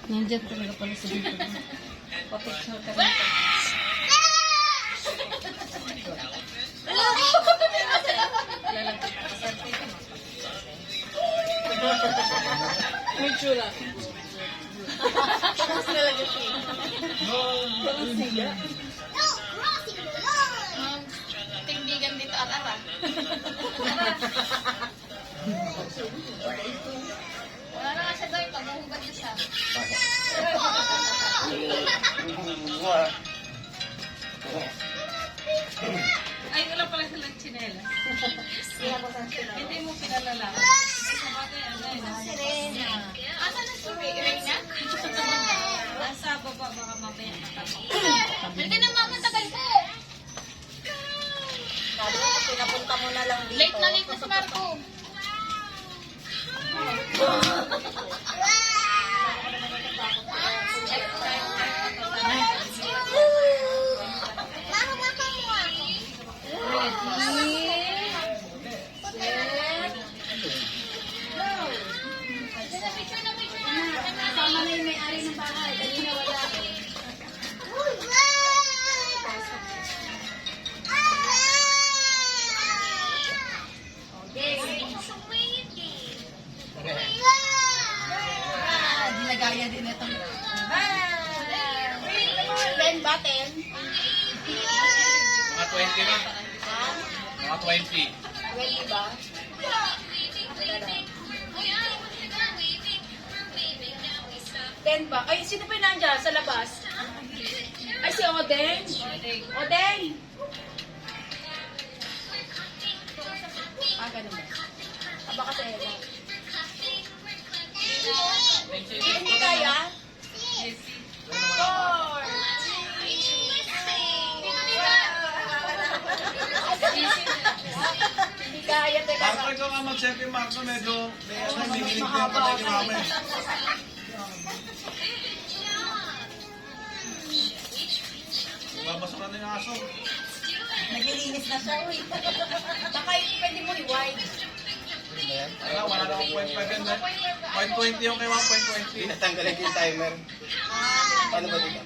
Nandiyan talaga pala sa dito. Pa-picture ka rin. May tsura. Tapos talaga siya. Parang siga. Tindigan dito at ara. Wala na nga siya doon, paghuhubad niya siya. Ay, wala pala silang tsinelas. Hindi mo pinalala. Sa bagay, ano yun? Serena. Asa na si Reina? Nasa baba, baka mamaya nakapag. Hindi na mama, tagal ka. Sabi ko, pinapunta mo na lang dito. Late na si Marco. Tama na yung may-ari ng bahay. Dali na wala. Ginagaya din ito. Ben ba, 10? Mga 20 na. Mga 20. 20 ba? Ben ba? Ay, sino pa yung nandiyan sa labas? Ay, si Odeng. Odeng! Ah, ganun ba? Ah, baka sa Eva. Hindi kaya? 4! Hindi kaya, teka. Marco, ikaw nga mag-selfie, Marco. Medyo, may hilig din pa tayo ni Mama. Babasa na yung aso. Naglilinis na siya. Uy. Baka pwede mo i-wide. Wala, wala na akong 0.5 yan. 0.20 yung kay 1.20. Natanggalin yung timer. Paano ba dito?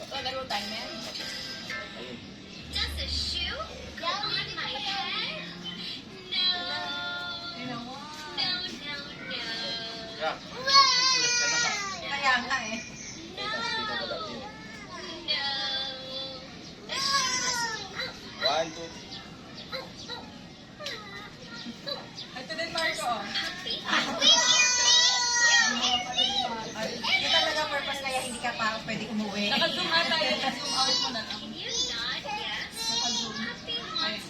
So, laro timer. Does a shoe go on my head? No. No, no, no. Yeah. Sulat ka na ka. Kaya nga eh. One, two. Ito din, Marco. Yung talaga purpose kaya hindi ka pa pwede umuwi. Naka-zoom ata yun. Zoom out mo na lang. Naka-zoom. Ay.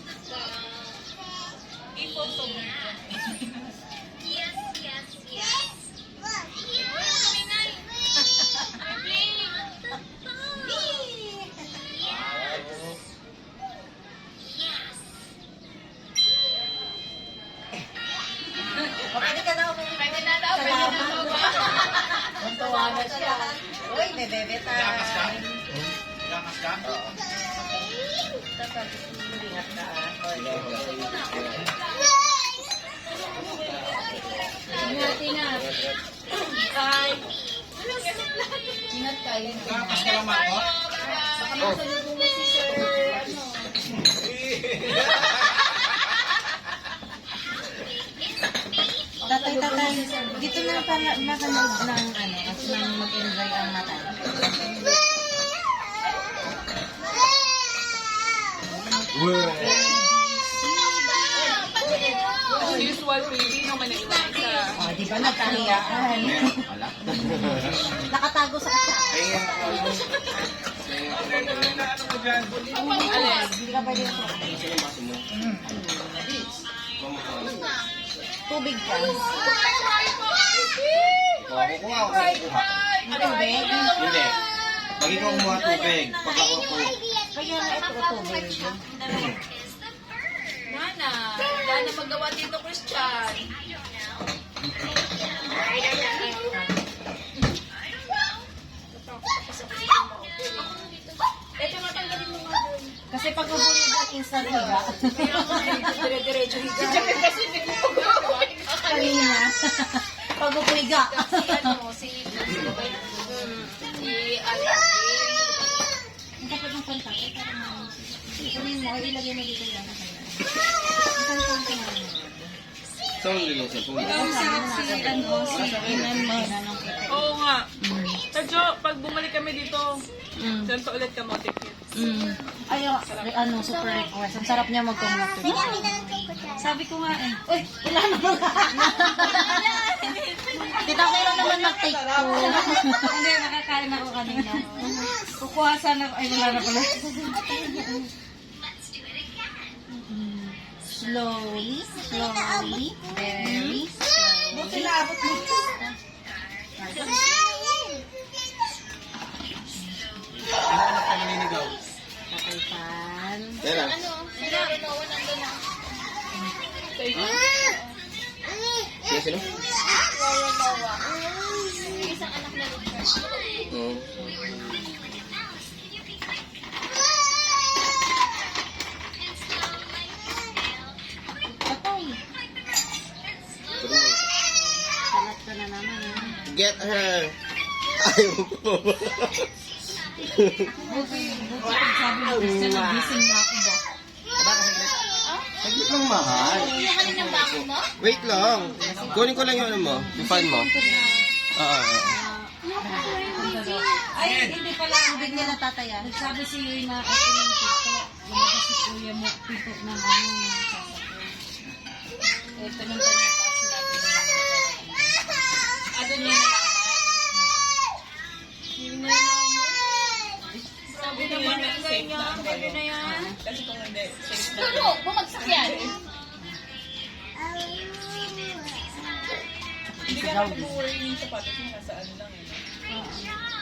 I-photo mo. Yes, yes, yes. Pwede ka na umuwi. Pwede na daw, pwede na daw ba? Tuntuwa na siya. Uy, may bebe Gakas ka? time. Gakas ka? Ingat ka ah. Ingat, ingat. Ay. Ingat kayo. Gakas ka lang, Marco? Baka masalubong mo si Sir, ano. Tatay, dito na pala makanood ng ano, at nang mag-enjoy ang mata. As usual, Pilipino, may naiwan isa. O, di ba nagkahiyaan? Nakatago sa kasa. Ano mo dyan? Alin? Hindi ka pwede tubig ka. Kukuha ako sa kukuha. Tubig? Hindi. Pag ikaw kumuha tubig, pag ako po, Kaya nga ito tubig. Nana. Nana magawa dito, Christian. Ito matanggalin mo nga doon. Kasi pag mabuligan, instant higa. Kaya nga eh, dire-diretso higa. Kanina. Pag mabuliga. Si ano, si Ang kapag ng kontak, ay parang kunin mo, ay ilagay mo dito lang. Ang kontak na Saan mo din sa pong? Oo nga. Kadyo, pag bumalik kami dito, dyan pa ulit ka mo ticket. Ay, super request. Ang sarap niya mag-contact. Sabi ko nga eh. Uy, wala na pala. Tita, okay lang naman mag-take ko. Hindi, nakakain ako kanina. Kukuha sana ako. Ay, wala na pala. Slowly, very slowly. Buti naabot mo. Hinahanap ka maninigaw. Okay, pan. Tara. Sino? Oo. Patay. Salat ka na naman. Get her! Ayaw ko. Buti pag sabi mo, gusto na gising na ako ba? Saglit lang, mahal. Wait lang. Kunin ko lang yung ano mo. Yung fan mo. Oo. Ay, hindi pala. Hindi niya natataya. Nagsabi si Yoy na ito yung tito. Lumabas si Kuya mo, tito ng ano, ng sasakyan. Ito nung kanya pa sinabi niya. Ano niya na Sabi naman na safe na ang baby na yan. Kasi kung hindi, safe na. Bumagsak yan. Hindi ka na mag-worry yung sapatos mo nasa ano lang eh.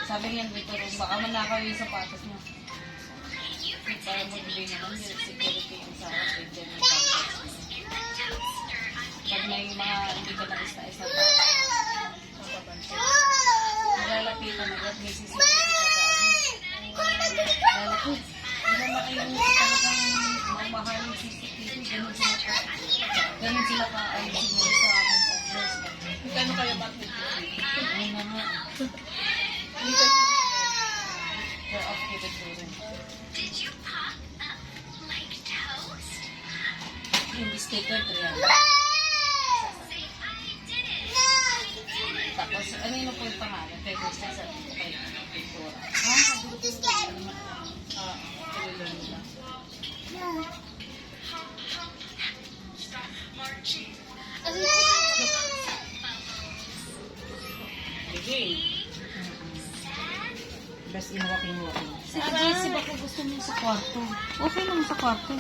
Sabi niya dito rin, baka manakaw yung sapatos mo. Para mo bigay naman yung security yung sa akin dyan yung sapatos mo. Pag may mga hindi ka nakista-isa pa, nalalapitan na at may CCTV ka sa ano. Lalapit. Iba na kayo talagang mahal yung CCTV, ganun sila pa. Ganun sila pa ay siguro sa akin. Kano kaya ba? Ayun na nga. Hindi ka They're off to the children. Did you pop up like toast? Yung sticker to yan. Say, I did it. Tapos, ano yun po yung pangalan? Kay Kristen sa kay Pintura. Tuloy nila. Best in walking. Si JC, baka gusto mo sa kwarto. Okay lang sa kwarto.